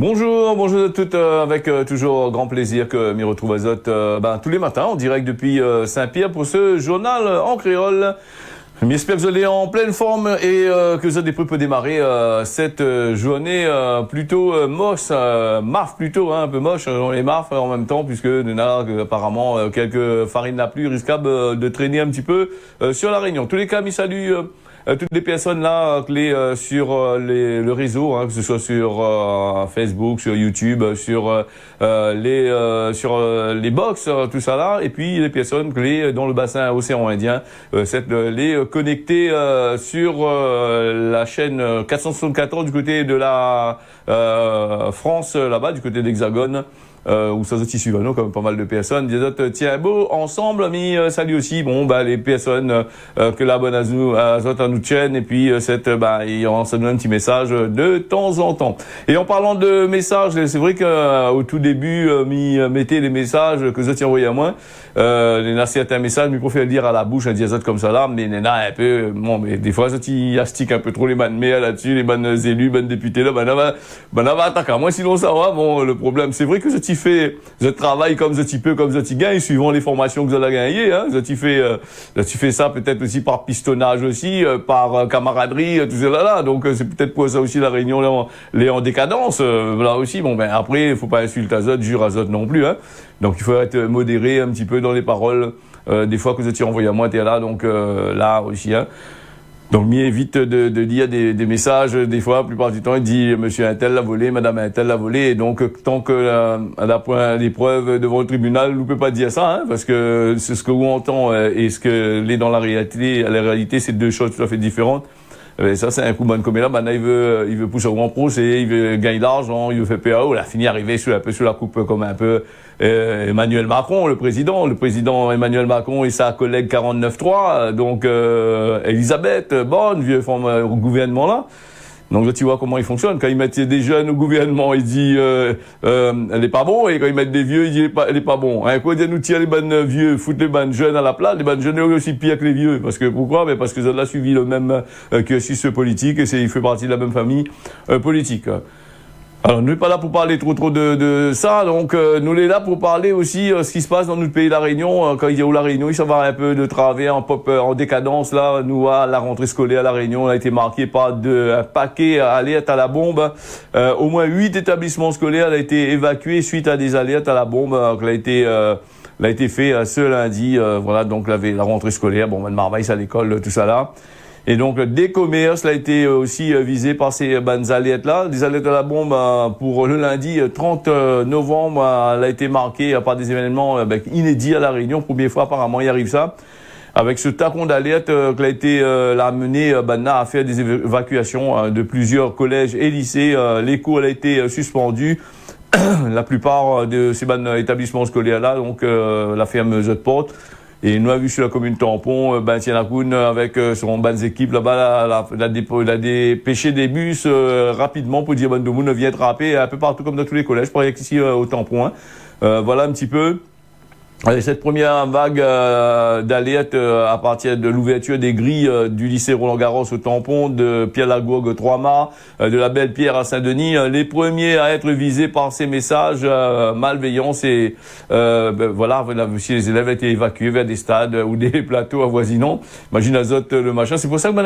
Bonjour à toutes, avec toujours grand plaisir que m'y retrouve Azot tous les matins en direct depuis Saint-Pierre pour ce journal en créole. J'espère que vous allez en pleine forme et que vous avez peut démarrer cette journée plutôt moche, maf plutôt, un peu moche, on est maf en même temps puisque nous avons apparemment quelques farines la pluie risquables de traîner un petit peu sur la Réunion. En tous les cas, m'y salue toutes les personnes là clés sur le réseau, que ce soit sur Facebook, sur YouTube, sur les box, tout ça là, et puis les personnes clés dans le bassin océan Indien, les connecter sur la chaîne 474 du côté de la France là-bas, du côté d'Hexagone. Où ça se suivent, non, comme pas mal de personnes. Des autres, tiens, beau, ensemble, mais salut aussi, les personnes que la bonne à nous tiennent, et puis on se donne un petit message de temps en temps. Et en parlant de messages, c'est vrai que au tout début, mettez les messages que vous envoyez à moi. Il y a certains messages, mais préfère le dire à la bouche, un diazote comme ça là, mais il y en a un peu, mais des fois, ça astique un peu trop les bonnes maires là-dessus, les bonnes élus, bonnes députés là, va attaquer. Moi, sinon ça va, le problème, c'est vrai que je fait je travaille comme je peux comme je gagne suivant les formations que vous allez gagner, je fais ça peut-être aussi par pistonnage aussi, par camaraderie, tout cela là, donc c'est peut-être pour ça aussi la Réunion les en décadence, là aussi. Après il faut pas insulter Azot, jure Azot non plus, donc il faut être modéré un petit peu dans les paroles, des fois que je t'y envoie à moi t'es là, donc là aussi, Donc, m'y évite de lire des messages, des fois, la plupart du temps, il dit, monsieur Intel l'a volé, madame Intel l'a volé, et donc, tant que, à la point des preuves devant le tribunal, vous ne pouvez pas dire ça, parce que c'est ce que vous entend, et ce que l'est dans la réalité, c'est deux choses tout à fait différentes. Et ça, c'est un coup bonne comme là, il veut pousser au grand procès, il veut gagner de l'argent, il veut faire PAO, il a fini arriver un peu sur la coupe comme un peu, Emmanuel Macron, le président Emmanuel Macron et sa collègue 49.3, donc, Elisabeth Borne, vieux forme au gouvernement là. Donc là, tu vois comment il fonctionne. Quand ils mettent des jeunes au gouvernement, il dit elle est pas bon, et quand ils mettent des vieux, il dit elle est pas bon. Quoi dire nous tirer les bonnes vieux, foutre les bonnes jeunes à la place, les bonnes jeunes sont aussi pires que les vieux. Parce que pourquoi? Parce que ça l'a suivi le même cursus politique, et il fait partie de la même famille politique. Alors, nous n'est pas là pour parler trop de ça, donc nous est là pour parler aussi ce qui se passe dans notre pays, la Réunion. Quand il y a où la Réunion, il s'en va un peu de travers, en décadence. Là, nous, à la rentrée scolaire à la Réunion, on a été marqué par un paquet alertes à la bombe. Au moins 8 établissements scolaires ont été évacués suite à des alertes à la bombe l'a été fait ce lundi. Voilà, donc la rentrée scolaire, Marmaille, à l'école, tout ça là. Et donc, des commerces a été aussi visé par ces alertes là. Des alertes à la bombe pour le lundi 30 novembre a été marqué par des événements inédits à la Réunion. Première fois apparemment il arrive ça. Avec ce tacon d'alerte qui a été amené à faire des évacuations de plusieurs collèges et lycées. L'école a été suspendue. La plupart de ces établissements scolaires là, donc la ferme de porte. Et nous avons vu sur la commune Tampon, Tianakoun, avec son bonnes équipes là-bas, la dépêché des bus rapidement pour dire de monde vient attraper un peu partout comme dans tous les collèges, pareil qu'ici au Tampon. Voilà un petit peu. Cette première vague d'alerte à partir de l'ouverture des grilles du lycée Roland-Garros au Tampon, de Pierre-Lagourgue au Trois-Mâts, de la Belle-Pierre à Saint-Denis, les premiers à être visés par ces messages malveillants, c'est si les élèves étaient évacués vers des stades ou des plateaux avoisinants. Imagine Azot le machin. C'est pour ça que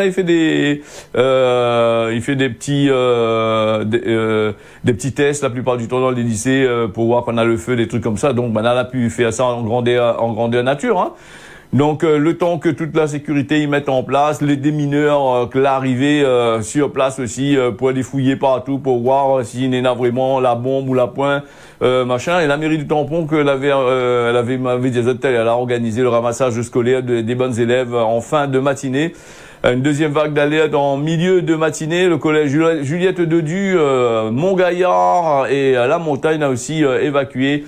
il fait des petits tests la plupart du temps dans les lycées pour voir qu'on a le feu, des trucs comme ça. Donc il a pu faire ça en grandeur nature. Donc le temps que toute la sécurité y mette en place, les démineurs l'arrivée sur place aussi pour aller fouiller partout pour voir s'il y en a vraiment la bombe ou la pointe machin. Et la mairie du Tampon elle a organisé le ramassage scolaire des bonnes élèves en fin de matinée. Une deuxième vague d'alerte en milieu de matinée, le collège Juliette Dedu, Montgaillard et la Montagne a aussi évacué.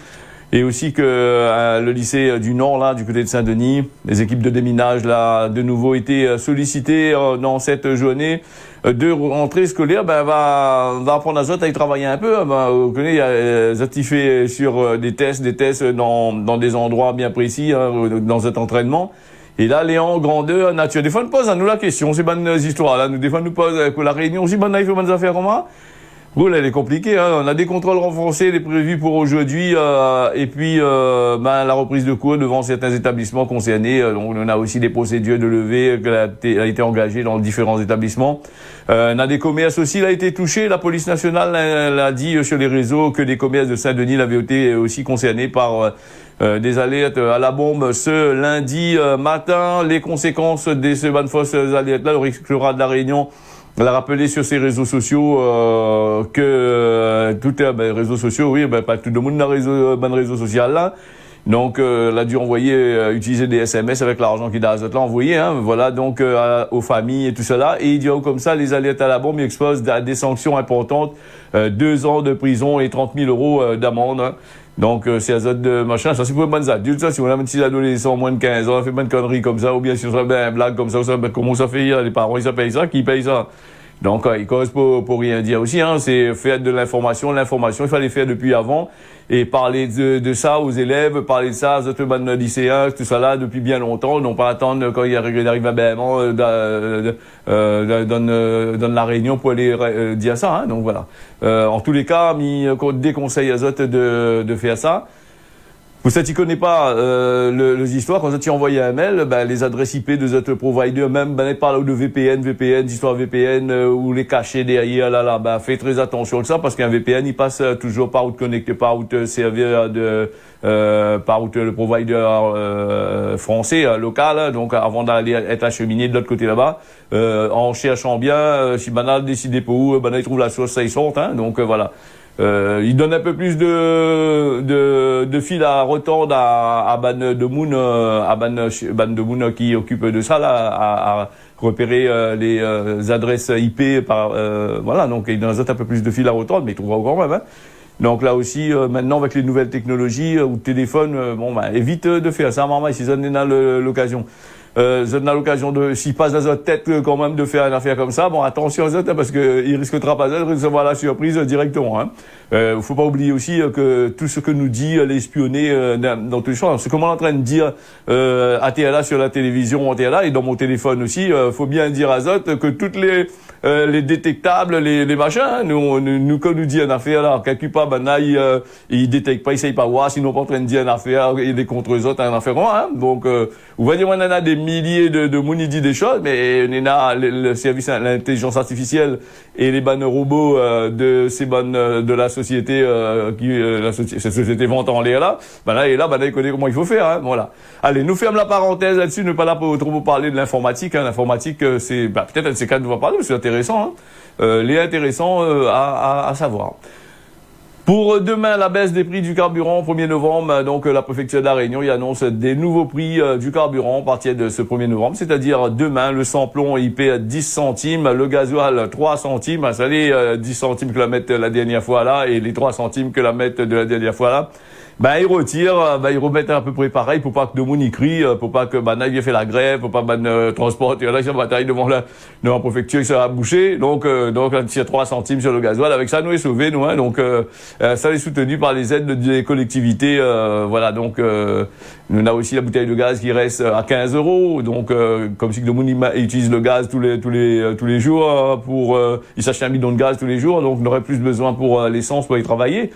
Et aussi que le lycée du Nord, là, du côté de Saint-Denis, les équipes de déminage, là, de nouveau été sollicitées dans cette journée de rentrée scolaire. Va apprendre à Zot à y travailler un peu. Vous connaissez, il y a certifié sur des tests dans des endroits bien précis, dans cet entraînement. Et là, les en grandeur nature. Des fois, nous pose à nous la question, ces bonnes histoires là. Des fois, nous pose que la Réunion aussi, il fait bonnes affaires comment? Oui, là, elle est compliquée. Hein. On a des contrôles renforcés, les prévus pour aujourd'hui, et puis la reprise de cours devant certains établissements concernés. Donc, on a aussi des procédures de levée qui a été engagées dans différents établissements. On a des commerces aussi, a été touché. La police nationale a dit sur les réseaux que des commerces de Saint-Denis avaient été aussi concernés par des alertes à la bombe ce lundi matin. Les conséquences de ces fausses alertes-là, le rectorat de la Réunion elle a rappelé sur ses réseaux sociaux que tout est réseaux sociaux, oui, pas tout le monde n'a réseau social là. Donc, elle a dû utiliser des SMS avec l'argent qu'il a envoyé, hein, voilà, donc aux familles et tout cela. Et il dit comme ça, les alertes à la bombe exposent à des sanctions importantes, 2 ans de prison et 30 000 euros d'amende. Hein. Donc, c'est un autres de machin. Ça, c'est pour les bonnes adultes, ça. Si on a un petit adolescent moins de 15 ans, on fait bonne connerie comme ça, ou bien si on fait une blague comme ça, comment ça fait, les parents, ils payent ça, qui payent ça? Donc, ils causent pour rien dire aussi, hein. C'est faire de l'information. L'information, il fallait faire depuis avant. Et parler de ça aux élèves, parler de ça aux autres lycéens, tout ça là, depuis bien longtemps. Non pas attendre quand il arrive à Béman, dans la réunion pour aller dire ça, hein. Donc voilà. En tous les cas, mis déconseille aux autres de faire ça. Pour ça, tu connais pas les histoires, quand tu envoies un mail, les adresses IP de autres providers, même parle de VPN, d'histoire VPN ou les cachés derrière fais très attention à ça parce qu'un VPN il passe toujours par où te connecter, par où te servir par où le provider français local, donc avant d'aller être acheminé de l'autre côté là-bas, en cherchant bien, si banal décidé pour où, il trouve la source, ça y sort, hein, donc voilà. Il donne un peu plus de fil à retordre à Ban de Moon, Ban de Moon qui occupe de ça là, à repérer les adresses IP voilà, donc il donne un peu plus de fil à retordre, mais il trouvera quand même. Hein. Donc là aussi, maintenant avec les nouvelles technologies ou téléphone, évite de faire ça, maman, si ça en a l'occasion. On a l'occasion de, s'il passe dans notre tête quand même de faire une affaire comme ça, bon, attention aux autres, parce que il risquera pas de recevoir la surprise directement, hein. Faut pas oublier aussi que tout ce que nous dit l'espionner dans tous les champs, ce que moi en train de dire à TLA sur la télévision, à TLA et dans mon téléphone aussi, faut bien dire à autres que toutes les détectables, les machins, hein, nous quand nous dit une affaire là, quelque part, il détecte pas, il sait pas voir, sinon pas en train de dire une affaire, il y a des contre eux autres, une affaire comment, hein. Donc, vous voyez, on en a des milliers de monde dit des choses, mais on a le service, l'intelligence artificielle et les bannes robots de ces bannes de la société cette société vente en l'air là, il connaît comment il faut faire, hein, voilà. Allez, nous ferme la parenthèse là-dessus, ne pas là pour trop vous parler de l'informatique, hein. L'informatique c'est peut-être un de ces cas nous va parler, c'est intéressant, hein. Les intéressants à savoir. Pour demain, la baisse des prix du carburant, 1er novembre, donc la préfecture de la Réunion il annonce des nouveaux prix du carburant à partir de ce 1er novembre, c'est-à-dire demain, le sans-plomb il paie à 10 centimes, le gasoil 3 centimes, ça allait 10 centimes que la mettre la dernière fois là et les 3 centimes que la mettre de la dernière fois là. Ils retirent, ils remettent à peu près pareil pour pas que de monde y crie, pour pas que il fait la grève, pour pas transport, il y a bataille devant la préfecture qui sera bouchée, donc là, il y a 3 centimes sur le gasoil, avec ça nous est sauvé nous, hein, donc ça est soutenu par les aides des collectivités, voilà, donc nous on a aussi la bouteille de gaz qui reste à 15 €, donc comme si le monde utilise le gaz tous les jours pour il s'achète un bidon de gaz tous les jours, donc on n'aurait plus besoin pour l'essence pour y travailler.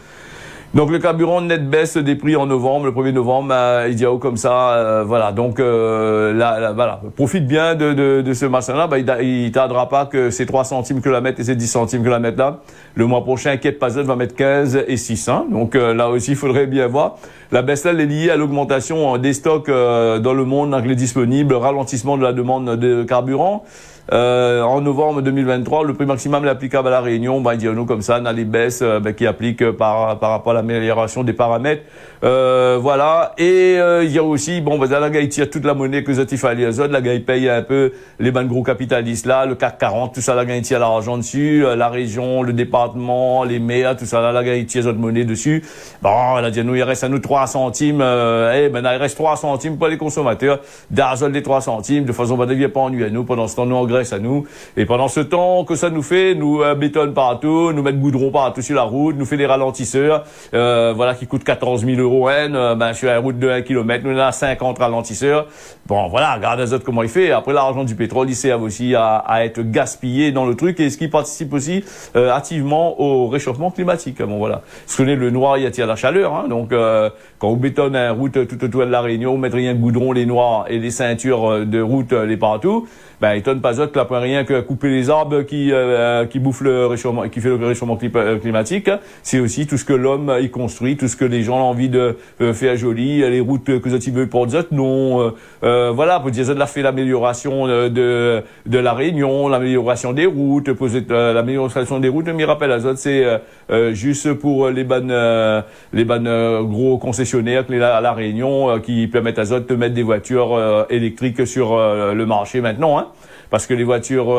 Donc le carburant net baisse des prix en novembre, le 1er novembre, il dit comme ça, voilà. Donc voilà, profite bien de ce machin-là. Il tardera pas que ces 3 centimes que la mettre et ces 10 centimes que la mettre là. Le mois prochain, Quai de Pazette va mettre 15 et 6. Hein. Donc là aussi, il faudrait bien voir. La baisse là, elle est liée à l'augmentation des stocks dans le monde, avec les disponibles, ralentissement de la demande de carburant. En novembre 2023, le prix maximum est applicable à la Réunion, il dit nous comme ça, on a les baisses qui appliquent par rapport à l'amélioration des paramètres. Voilà. Et il y a aussi, la gars il tire toute la monnaie que il fallait les autres, la gars il paye un peu les banques gros capitalistes là, le CAC 40, tout ça, la gars il tire l'argent dessus, la région, le département, les maires, tout ça là, la gars il tire autres monnaie dessus. Bon, elle a dit nous il reste à nous 3 centimes, il reste 3 centimes pour les consommateurs, d'argent des 3 centimes, de façon il vient pas ennuyer à nous pendant ce temps nous Graisse à nous. Et pendant ce temps, que ça nous fait, nous bétonne partout, nous mettre goudron partout sur la route, nous fait des ralentisseurs, voilà, qui coûtent 14 000 € sur la route de 1 km, nous on a 50 ralentisseurs. Bon, voilà, regardez les autres comment il fait. Après, l'argent du pétrole, il sert aussi à être gaspillé dans le truc, et ce qui participe aussi activement au réchauffement climatique. Bon, voilà. Vous connaissez, le noir, il attire la chaleur, hein. Donc, quand on bétonne une route tout autour de la Réunion, on met rien de goudron, les noirs et les ceintures de route, les partout, ben, il tonne pas autre là, rien que couper les arbres qui bouffent le réchauffement, qui fait le réchauffement climatique. C'est aussi tout ce que l'homme y construit, tout ce que les gens ont envie de faire joli, les routes que ils veulent pour d'autres, non, voilà, pour dire, ça fait l'amélioration de la Réunion, l'amélioration des routes, l'amélioration des routes, mais rappelle, Azot, c'est juste pour les bonnes gros concessionnaires à la Réunion qui permettent à Azot de mettre des voitures électriques sur le marché maintenant, hein. Parce que les voitures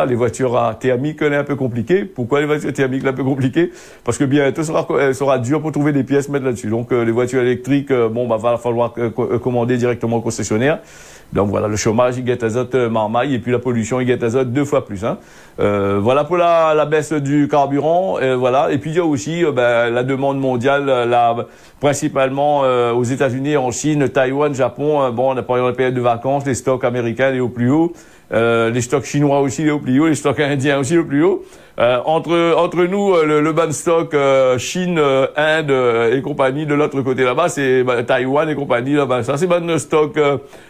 les voitures à thermique, c'est un peu compliqué. Pourquoi les voitures thermiques, c'est un peu compliqué? Parce que bientôt, ça sera dur pour trouver des pièces mettre là-dessus. Donc, les voitures électriques, va falloir commander directement au concessionnaire. Donc voilà, le chômage, il guette azote marmaille, et puis la pollution, il guette azote 2 fois plus, hein. Voilà pour la baisse du carburant, voilà. Et puis il y a aussi la demande mondiale, principalement aux États-Unis, en Chine, Taïwan, Japon. On a pas eu la période de vacances, les stocks américains les au plus haut. Les stocks chinois aussi les au plus haut, les stocks indiens aussi les au plus haut. Entre nous, le ban stock Chine, Inde et compagnie, de l'autre côté là-bas, c'est Taïwan et compagnie là-bas. Ça, c'est ban stock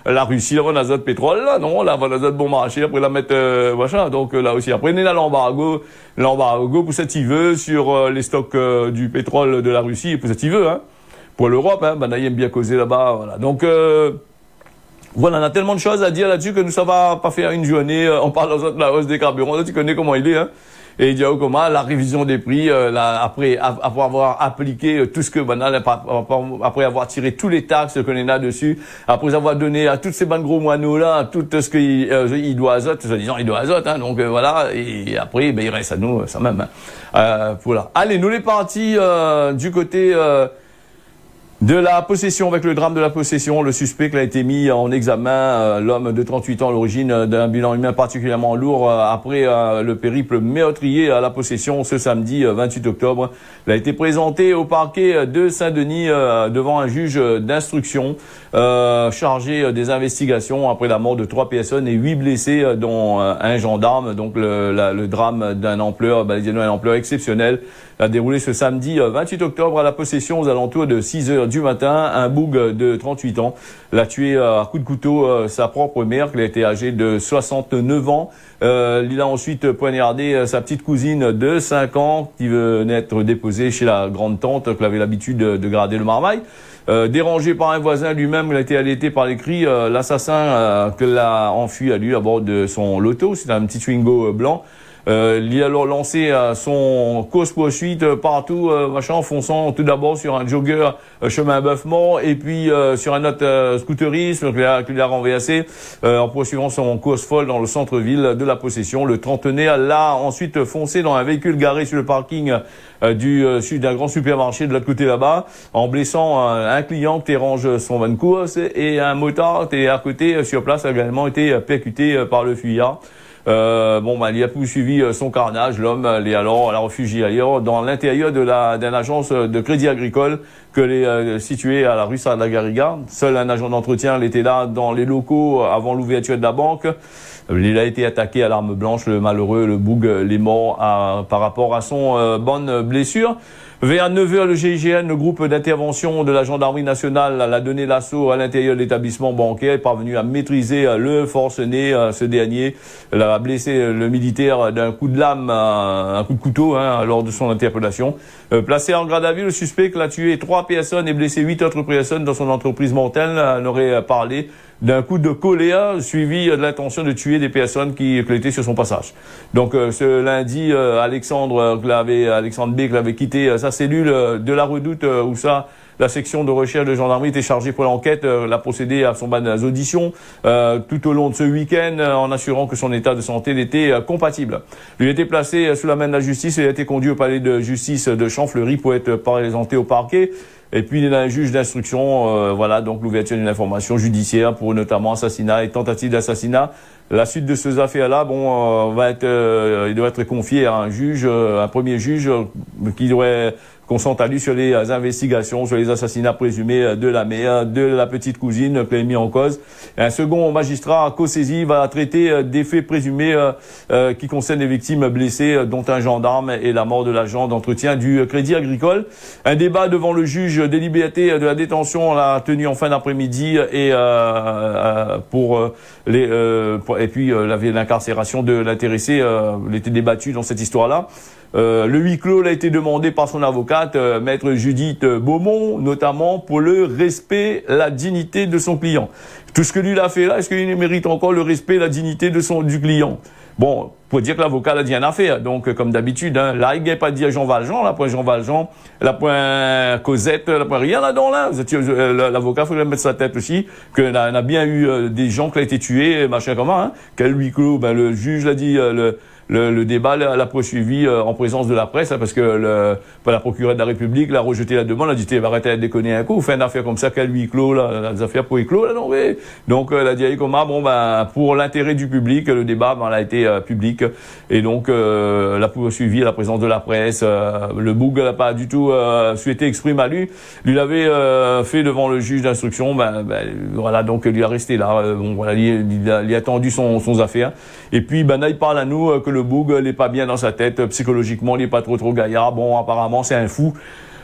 la Russie, là, on a azote pétrole, là, non, là, on a azote bon marché, après la mettre machin. Donc là aussi, après, on est là l'embargo pour cet hiver sur les stocks du pétrole de la Russie, et pour cet hiver, hein. Pour l'Europe, hein, il aime bien causer là-bas, voilà. Donc voilà, on a tellement de choses à dire là-dessus que nous, ça va pas faire une journée. On parle de la hausse des carburants, tu connais comment il est, hein. Et il dit comment la révision des prix, après avoir appliqué tout ce que après avoir tiré tous les taxes que l'on a dessus, après avoir donné à toutes ces bandes gros moineaux là tout ce qu'il doit azote, disant il doit azote, hein. Donc voilà, et après il reste à nous ça même, hein. Voilà. Allez, nous les partis du côté de la possession, avec le drame de la possession, le suspect qui a été mis en examen, l'homme de 38 ans, à l'origine d'un bilan humain particulièrement lourd, après le périple meurtrier à la possession ce samedi 28 octobre. Il a été présenté au parquet de Saint-Denis devant un juge d'instruction chargé des investigations après la mort de 3 personnes et 8 blessés, dont un gendarme. Donc le drame d'une ampleur exceptionnelle a déroulé ce samedi 28 octobre à la possession aux alentours de 6 heures du matin. Un boug de 38 ans l'a tué à coups de couteau sa propre mère, qui a été âgée de 69 ans. Il a ensuite poignardé sa petite cousine de 5 ans qui venait être déposée chez la grande-tante qui avait l'habitude de grader le marmaille. Dérangé par un voisin lui-même, il a été alerté par les cris. L'assassin que l'a enfui à lui à bord de son loto, c'est un petit Twingo blanc. Il a alors lancé son course-poursuite partout, fonçant tout d'abord sur un jogger chemin Bœuf-Mort, et puis sur un autre scooterisme qu'il a renversé en poursuivant son course folle dans le centre-ville de la possession. Le trentenaire l'a ensuite foncé dans un véhicule garé sur le parking d'un grand supermarché de l'autre côté là-bas, en blessant un client qui range son van de course, et un motard qui est à côté sur place a également été percuté par le fuyard. Il a poursuivi son carnage. L'homme est alors réfugié ailleurs, dans l'intérieur d'une agence de crédit agricole que est située à la rue Sarda-Garriga. Seul un agent d'entretien était là dans les locaux avant l'ouverture de la banque. Il a été attaqué à l'arme blanche. Le malheureux, le boug, est mort par rapport à son bonne blessure. Vers 9h, le GIGN, le groupe d'intervention de la gendarmerie nationale, a donné l'assaut à l'intérieur de l'établissement bancaire, est parvenu à maîtriser le forcené. Ce dernier a blessé le militaire d'un coup de lame, un coup de couteau, lors de son interpellation. Placé en garde à vue, le suspect qui a tué 3 personnes et blessé 8 autres personnes dans son entreprise mortelle n'aurait parlé d'un coup de choléra suivi de l'intention de tuer des personnes qui étaient sur son passage. Donc ce lundi, Alexandre B qui avait quitté sa cellule de la Redoute où la section de recherche de gendarmerie était chargée pour l'enquête, l'a procédé à son auditions tout au long de ce week-end, en assurant que son état de santé était compatible. Il a été placé sous la main de la justice et a été conduit au palais de justice de Champfleury pour être présenté au parquet. Et puis, il y a un juge d'instruction, voilà, donc l'ouverture d'une information judiciaire pour notamment assassinat et tentative d'assassinat. La suite de ces affaires-là, bon, il doit être confié à un juge, un premier juge, qui devrait concentre à lui sur les investigations, sur les assassinats présumés de la mère, de la petite cousine qui est mis en cause. Et un second magistrat co-saisi va traiter des faits présumés qui concernent les victimes blessées, dont un gendarme et la mort de l'agent d'entretien du Crédit Agricole. Un débat devant le juge des libertés de la détention l'a tenu en fin d'après-midi et et puis l'incarcération de l'intéressé était débattu dans cette histoire-là. Le huis clos a été demandé par son avocate, maître Judith Beaumont, notamment pour le respect, la dignité de son client. Tout ce que lui a fait là, est-ce qu'il mérite encore le respect, la dignité du client? Bon, pour dire que l'avocat a dit une affaire. Donc, comme d'habitude, hein, là, il n'y a pas de dire Jean Valjean, là, point Jean Valjean, là, point Cosette, là, point rien là-dedans, là. L'avocat, il faudrait mettre sa tête aussi, qu'on a bien eu des gens qui ont été tués, machin comment, hein. Quel huis clos, ben, le juge l'a dit, le débat l'a poursuivi en présence de la presse, hein, parce que la procureure de la République l'a rejeté la demande, a dit arrêtez de déconner un coup, vous faites une affaire comme ça, quel huis clos, là, des affaires pour huis clos, là, non, oui. Donc, elle a dit bon, ben, pour l'intérêt du public, le débat, ben, a été public, et donc, l'a poursuivi à la présence de la presse, le Boug n'a pas du tout souhaité exprimer à lui l'avait fait devant le juge d'instruction, voilà, donc, lui a resté là, bon, voilà, il a attendu son affaire, et puis, ben, là, il parle à nous que le Boug n'est pas bien dans sa tête, psychologiquement, il n'est pas trop gaillard. Bon, apparemment, c'est un fou.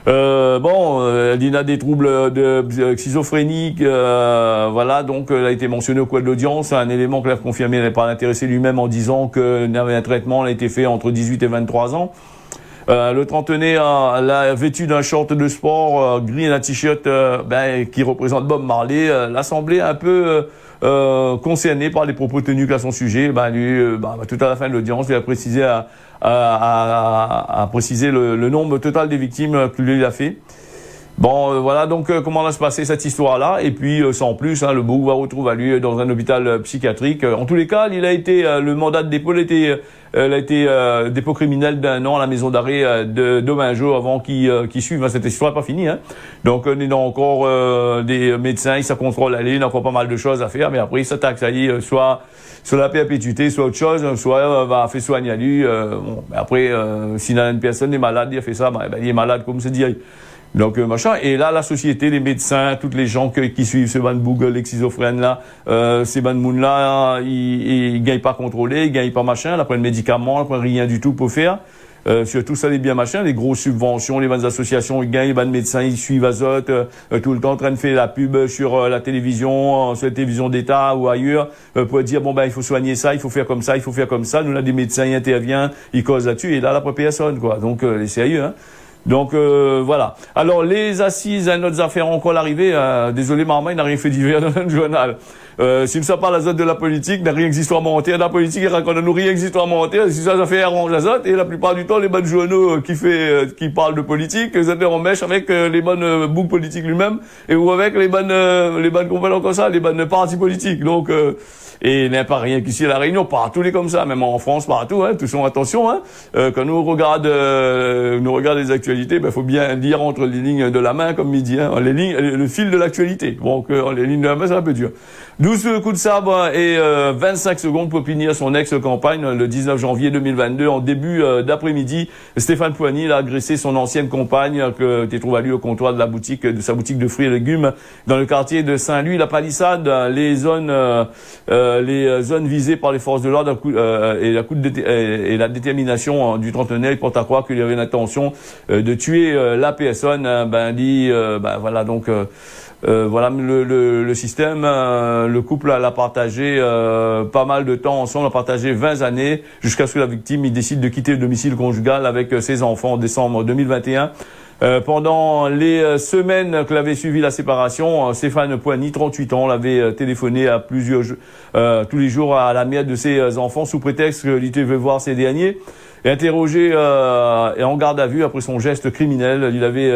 Il a des troubles de schizophrénique, voilà, donc il a été mentionné au cours de l'audience, un élément que l'a confirmé n'est pas intéressé lui-même en disant qu'il avait un traitement, il a été fait entre 18 et 23 ans. Le trentenaire a vêtu d'un short de sport gris et un t-shirt qui représente Bob Marley, l'a semblé un peu concerné par les propos tenus à son sujet. Tout à la fin de l'audience, il a précisé préciser le nombre total des victimes que lui a fait. Bon, voilà donc comment va se passer cette histoire-là. Et puis, sans plus, hein, le Boug va retrouver à lui dans un hôpital psychiatrique. En tous les cas, il a été le mandat de dépôt a été dépôt criminel d'1 an à la maison d'arrêt de Domingo avant qu'il suive. Cette histoire n'est pas finie. Hein. Donc, il y a encore des médecins, il se contrôle aller, il y a encore pas mal de choses à faire. Mais après, il s'attaque, ça y est, soit sur la perpétuité, soit autre chose, soit va faire soigner à lui. Après, s'il y a une personne est malade, il a fait ça, il est malade comme c'est dit. Donc, machin. Et là, la société, les médecins, toutes les gens qui suivent ce ban Boug, les schizophrènes là, ces ban moun là, ils gagnent pas contrôlé, ils gagnent pas machin, ils prennent médicaments, ils prennent rien du tout pour faire. Surtout ça, les biens machin, les grosses subventions, les bonnes associations, ils gagnent, les bonnes médecins, ils suivent Azote, tout le temps en train de faire la pub sur la télévision, sur la télévision d'État ou ailleurs, pour dire, il faut soigner ça, il faut faire comme ça, il faut faire comme ça. Nous, là, des médecins, ils interviennent, ils causent là-dessus, et là, la personne, quoi. Donc, les sérieux, hein. Donc voilà. Alors les assises, notre affaire encore arrivée. Désolé Marma, il n'a rien fait divers dans le journal. Si nous sommes pas l'Azote de la politique, n'a rien d'histoire montaire. La politique, il raconte nous rien d'histoire montaire. Si ça fait arrange Azote, et la plupart du temps, les bonnes journaux qui parlent de politique, ils étaient en mèche avec les bonnes boucles politiques lui-même, et ou avec les bonnes compagnies comme ça, les bonnes partis politiques. Donc et il n'y a pas rien qu'ici à La Réunion, partout les comme ça, même en France, partout, hein, tous sont attention, hein. Quand nous regarde les actualités, faut bien lire entre les lignes de la main, comme il dit, hein, le fil de l'actualité. Donc, les lignes de la main, c'est un peu dur. 12 coups de sabre et 25 secondes pour punir son ex-compagne. Le 19 janvier 2022, en début d'après-midi, Stéphane Poigny a agressé son ancienne compagne que tu trouves à lui au comptoir de sa boutique de fruits et légumes dans le quartier de Saint-Louis-la-Palissade. Les zones visées par les forces de l'ordre et la détermination du trentenaire, il porte à croire qu'il y avait une intention de tuer la personne. Voilà donc. Voilà le système. Le couple l'a partagé pas mal de temps ensemble, a partagé 20 années jusqu'à ce que la victime décide de quitter le domicile conjugal avec ses enfants en décembre 2021. Pendant les semaines que l'avait suivi la séparation, Stéphane Poigny, 38 ans, l'avait téléphoné à tous les jours à la mère de ses enfants sous prétexte qu'il devait voir ces derniers. Et interrogé et en garde à vue après son geste criminel, il avait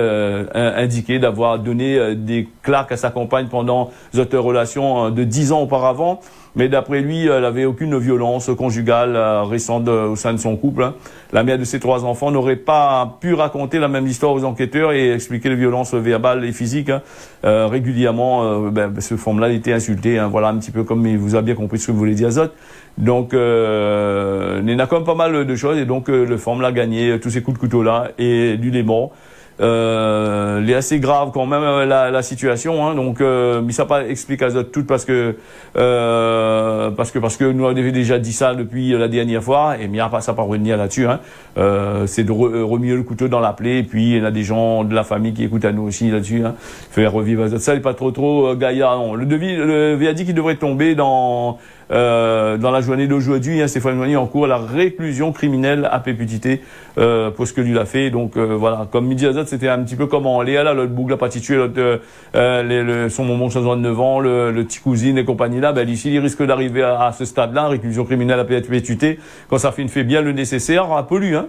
indiqué d'avoir donné des claques à sa compagne pendant cette relation de 10 ans auparavant. mais d'après lui, elle avait aucune violence conjugale récente au sein de son couple. Hein. La mère de ses 3 enfants n'aurait pas pu raconter la même histoire aux enquêteurs et expliquer les violences verbales et physiques. Hein. Régulièrement, ce femme-là était insultée. Hein. Voilà un petit peu comme il vous a bien compris ce que vous voulez dire, Azot. Donc, il y en a quand même pas mal de choses et donc le femme-là a gagné tous ces coups de couteau-là et lui, il est mort. Il est assez grave quand même la situation, hein, donc mais ça pas explique à tout parce que nous avons déjà dit ça depuis la dernière fois et bien ça pas revenir là-dessus, hein. C'est de remuer le couteau dans la plaie et puis il y en a des gens de la famille qui écoutent à nous aussi là-dessus, hein. Faire revivre ça, il est pas trop gaillard. Non. Le verdict qui devrait tomber dans la journée d'aujourd'hui, hein, Stéphane Moigny en cours à la réclusion criminelle à perpétuité pour ce que lui a fait. Donc voilà, comme midi Azot, c'était un petit peu comme en Léa là, l'autre boucle a pas tué, l'autre son moment 69 ans, le petit cousine et compagnie là, ben ici il risque d'arriver à ce stade-là, réclusion criminelle à perpétuité, quand ça fait bien le nécessaire, un peu lui, hein.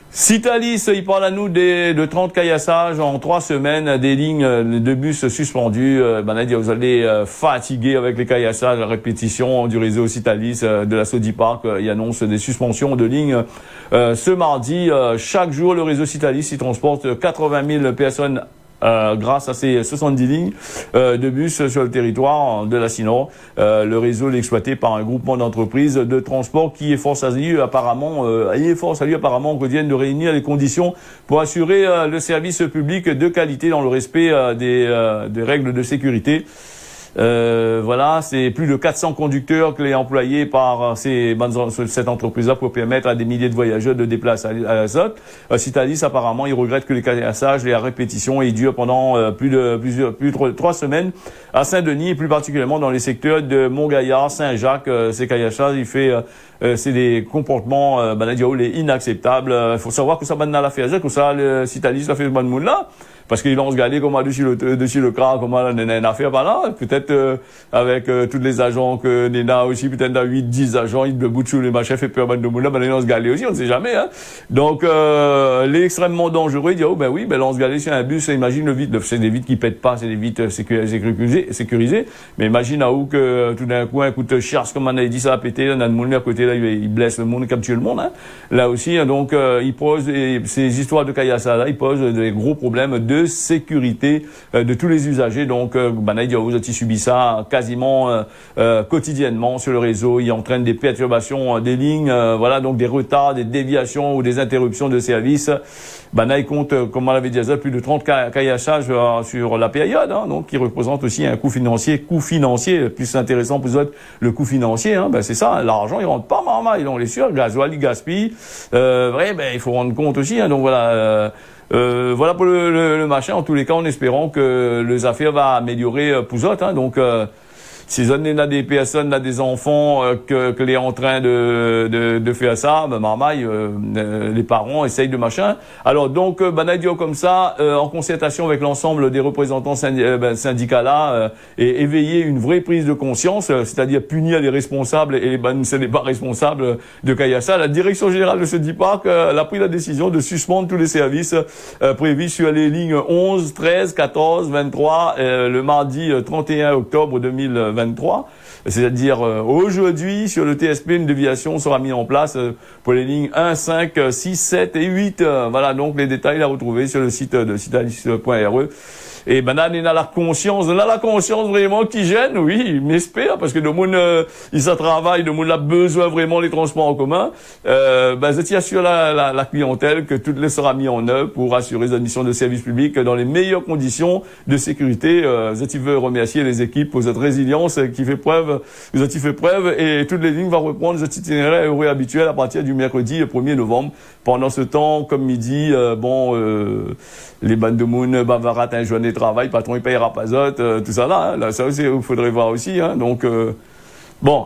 Citalis, il parle à nous de 30 caillassages en 3 semaines, des lignes de bus suspendus. Vous allez fatiguer avec les caillassages, la répétition du réseau Citalis de la Sodiparc. Il annonce des suspensions de lignes ce mardi. Chaque jour, le réseau Citalis il transporte 80 000 personnes grâce à ces 70 lignes de bus sur le territoire de la Sinor. Le réseau est exploité par un groupement d'entreprises de transport qui efforce à lui apparemment qu'on vienne de réunir les conditions pour assurer le service public de qualité dans le respect des règles de sécurité. Voilà, c'est plus de 400 conducteurs que les employés par cette entreprise-là pour permettre à des milliers de voyageurs de déplacer à Azot. Citalis, apparemment, il regrette que les caillassages et la répétition ils durent pendant plus de 3 semaines à Saint-Denis et plus particulièrement dans les secteurs de Montgaillard, Saint-Jacques. Ces caillassages, c'est des comportements, inacceptables. Il faut savoir que ça banne la faire, que ça, le Citalis, ça fait ce bon monde là. Parce qu'ils lance galé comme dessus le crâne, comme on a une affaire par là. Peut-être, avec, tous les agents que Nena aussi, peut-être dans 8-10 agents, ils le bout sur les machins, fait peur à de monde là, ils lance galé aussi, on ne sait jamais, hein. Donc, les extrêmement dangereux, ils disent, lance galé sur un bus, imagine le vide, c'est des vitres qui pètent pas, c'est des vitres sécurisées. Mais imagine à où que, tout d'un coup, un coup de chasse, comme on a dit, ça a pété, là, on a le monde à côté, là, il blesse le monde, il capture le monde, hein. Là aussi, hein, donc, ils posent, ces histoires de caillassages là, ils posent des gros problèmes de sécurité de tous les usagers. Donc, vous avez subi ça quasiment quotidiennement sur le réseau. Il entraîne des perturbations des lignes, donc des retards, des déviations ou des interruptions de service. Il compte, comme on l'avait dit, plus de 30 caillassages sur la période, hein, donc qui représente aussi un coût financier. Plus intéressant pour vous autres, le coût financier, hein, c'est ça, l'argent il rentre pas mal, on est sûr, gasoil il gaspille. Il faut rendre compte aussi, hein, donc voilà. Voilà pour le machin, en tous les cas, en espérant que les affaires va améliorer pour eux, hein, donc si on a des personnes, là, des enfants que les en train de faire ça, les parents essayent de machin. Alors donc comme ça, en concertation avec l'ensemble des représentants syndicats là, et éveiller une vraie prise de conscience, c'est-à-dire punir les responsables et ce n'est pas responsable de Kayassa. La direction générale de ce Sodiparc a pris la décision de suspendre tous les services prévus sur les lignes 11, 13, 14, 23 le mardi 31 octobre 2023. C'est-à-dire aujourd'hui, sur le TSP, une déviation sera mise en place pour les lignes 1, 5, 6, 7 et 8. Voilà, donc les détails à retrouver sur le site de citalis.re. Et on a la conscience vraiment qui gêne, oui, m'espère, parce que le monde, il ça travaille, le monde a besoin vraiment des transports en commun. Je assure la clientèle que tout le sera mis en œuvre pour assurer les missions de service public dans les meilleures conditions de sécurité. Je veux remercier les équipes pour cette résilience qui fait preuve, et toutes les lignes vont reprendre cet itinéraire heureux habituel à partir du mercredi 1er novembre. Pendant ce temps, comme midi, les bandes de monde, va rater un journée de travail, patron il payera pas tout ça là, hein. Là, ça aussi, il faudrait voir aussi, hein. Donc,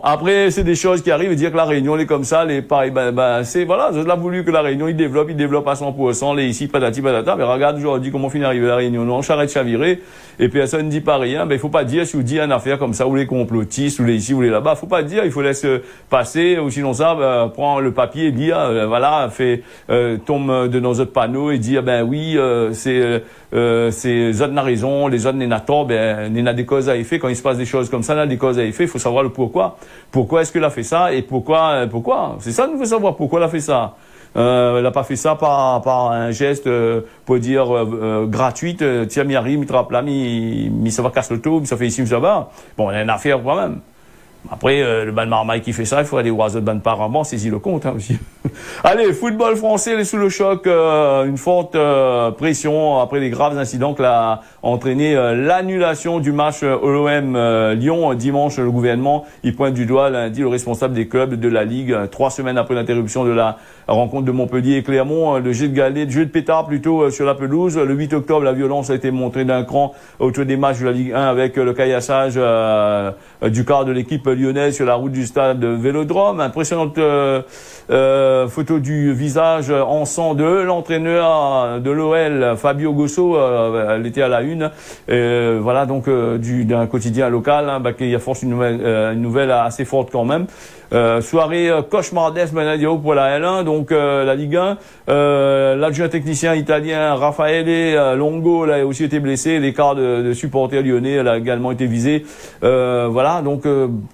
après, c'est des choses qui arrivent, dire que la Réunion, elle est comme ça, pareil, je l'ai voulu que la Réunion, il développe à 100%, les ici, patati patata, mais regarde aujourd'hui comment finit arriver la Réunion, non, charrette chavirée, et personne ne dit pas rien, il faut pas dire, si vous dites une affaire comme ça, ou les complotistes, ou les ici, ou les là-bas, faut pas dire, il faut laisser passer, ou sinon ça, prend le papier et dire, tombe de nos autres panneaux et dire, c'est autres n'a raison, les autres n'a tort, n'a des causes à effet, quand il se passe des choses comme ça, là, des causes à effet, il faut savoir le pourquoi. pourquoi? Pourquoi est-ce qu'elle a fait ça et pourquoi? C'est ça, nous veut savoir pourquoi elle a fait ça. Elle n'a pas fait ça par un geste, pour dire, gratuit, tiens, mi arrive, mi trappe là, mi ça va casse le taux, mi ça fait ici, mi ça va. Bon, il y a une affaire quand même. Après, le ban Marmaille qui fait ça, il faut aller voir les autres ban parents, saisit le compte, hein, aussi. Allez, football français, il est sous le choc, une forte pression après les graves incidents qui a entraîné l'annulation du match OLOM Lyon dimanche. Le gouvernement, il pointe du doigt lundi le responsable des clubs de la Ligue. 3 semaines après l'interruption de la rencontre de Montpellier et Clermont, le jeu de pétard plutôt sur la pelouse. Le 8 octobre, la violence a été montrée d'un cran autour des matchs de la Ligue 1 avec le caillassage du quart de l'équipe lyonnaise sur la route du stade Vélodrome. Impressionnante photo du visage en sang de l'entraîneur de l'OL, Fabio Grosso, elle était à la une. Voilà donc d'un quotidien local, hein, qui a force une nouvelle assez forte quand même. Soirée cauchemardesque pour la L1, donc la Ligue 1. L'adjoint technicien italien Raffaele Longo a aussi été blessé. Les quarts de supporters lyonnais a également été visé. Voilà, donc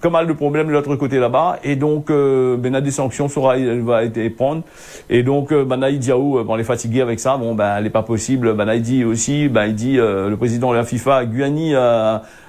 pas mal de problèmes de l'autre côté là-bas. Et donc des sanctions va être prendre. Et donc Naïd Diaw, on est fatigué avec ça. Bon, elle n'est pas possible. Naïd dit aussi, il dit le président de la FIFA, Guiani,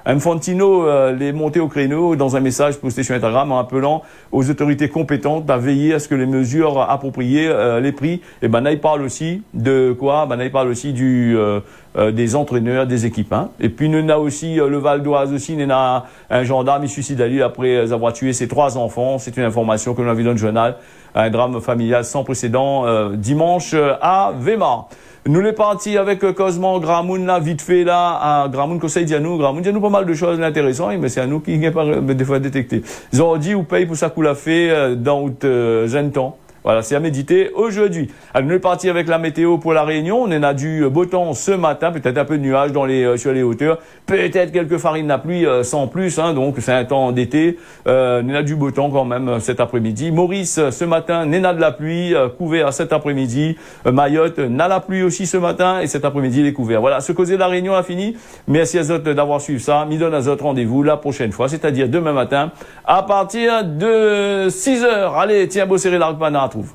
Infantino, les monter au créneau dans un message posté sur Instagram en appelant aux autorités compétentes à veiller à ce que les mesures appropriées les pris. Et il parle aussi de quoi? Il parle aussi des entraîneurs, des équipes. Hein. Et puis nous a aussi le Val d'Oise aussi, il y a un gendarme suicidé après avoir tué ses 3 enfants. C'est une information que nous avons dans le journal. Un drame familial sans précédent dimanche à Weimar. Nous les partis avec Cosmo Gramoun là, vite fait là, à Gramoun conseil Dianou pas mal de choses intéressantes, mais c'est à nous qui n'est pas des fois détecté. Ils ont dit ou paye pour ça qu'on l'a fait dans jeune temps. Voilà, c'est à méditer aujourd'hui. Alors, nous sommes partis avec la météo pour la Réunion. On en a du beau temps ce matin, peut-être un peu de nuages sur les hauteurs, peut-être quelques farines de la pluie sans plus, hein, donc c'est un temps d'été. On a du beau temps quand même cet après-midi. Maurice, ce matin, on a de la pluie, couvert cet après-midi. Mayotte, on a la pluie aussi ce matin et cet après-midi, il est couvert. Voilà, ce causé de la Réunion a fini. Merci à vous d'avoir suivi ça. Me donne à vous rendez-vous la prochaine fois, c'est-à-dire demain matin, à partir de 6h. Allez, tiens, beau serré l'arc-pana. Trouve.